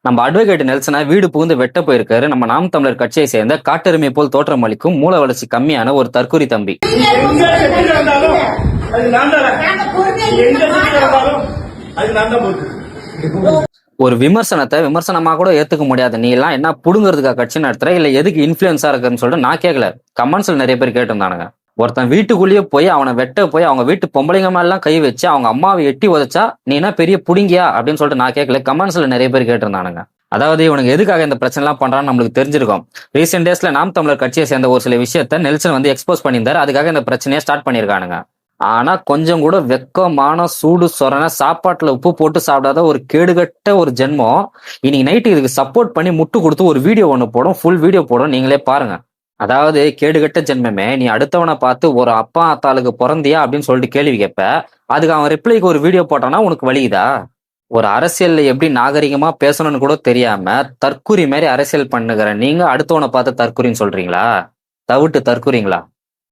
நம்ம அட்வொகேட் நெல்சனை வீடு புகுந்து வெட்ட போயிருக்காரு நம்ம நாம் தமிழர் கட்சியை சேர்ந்த காட்டெருமை போல் தோற்றம் அளிக்கும் மூல வளர்ச்சி கம்மியான ஒரு தற்கொலை தம்பி. ஒரு விமர்சனத்தை விமர்சனமா கூட ஏத்துக்க முடியாது. நீ எல்லாம் என்ன புடுங்கிறதுக்கா கட்சி நடத்துற, இல்ல எதுக்கு இன்ஃபுளுன்ஸா இருக்குன்னு சொல்லிட்டு நான் கேட்கல. கமெண்ட்ஸ்ல நிறைய பேர் கேட்டிருந்தானுங்க. ஒருத்தன் வீட்டுக்குள்ளேயே போய் அவனை வெட்ட போய் அவங்க வீட்டு பொம்பளைங்க மேலாம் கை வச்சு அவங்க அம்மாவை எட்டி உதைச்சா நீ என்ன பெரிய புடுங்கியா அப்படின்னு சொல்லிட்டு நான் கேட்கல. கமெண்ட்ஸ்ல நிறைய பேர் கேட்டிருந்தானுங்க. அதாவது இவனுக்கு எதுக்காக இந்த பிரச்சனை எல்லாம் பண்றான்னு நம்மளுக்கு தெரிஞ்சிருக்கும். ரீசெண்ட் டேஸ்ல நாம் தமிழர் கட்சியை சேர்ந்த ஒரு சில விஷயத்த நெல்சன் வந்து எக்ஸ்போஸ் பண்ணியிருந்தாரு. அதுக்காக இந்த பிரச்சனையை ஸ்டார்ட் பண்ணியிருக்கானுங்க. ஆனா கொஞ்சம் கூட வெக்கமான சூடு சொரண சாப்பாட்டுல உப்பு போட்டு சாப்பிடாத ஒரு கேடுகட்ட ஒரு ஜென்மம் இன்னைக்கு நைட்டு இதுக்கு சப்போர்ட் பண்ணி முட்டு கொடுத்து ஒரு வீடியோ ஒண்ணு போடும், ஃபுல் வீடியோ போடும், நீங்களே பாருங்க. அதாவது கேடுகட்ட ஜென்மமே, நீ அடுத்தவனை பார்த்து ஒரு அப்பா அத்தாளுக்கு பிறந்தியா அப்படின்னு சொல்லிட்டு கேள்வி கேட்ப, அதுக்கு அவன் ரிப்ளைக்கு ஒரு வீடியோ போட்டானா உனக்கு வலிக்குதா? ஒரு அரசியல்ல எப்படி நாகரிகமா பேசணும்னு கூட தெரியாம தற்குறி மாதிரி அரசியல் பண்ணுகிற நீங்க அடுத்தவனை பார்த்து தற்குறின்னு சொல்றீங்களா? தவிட்டு தற்குறீங்களா?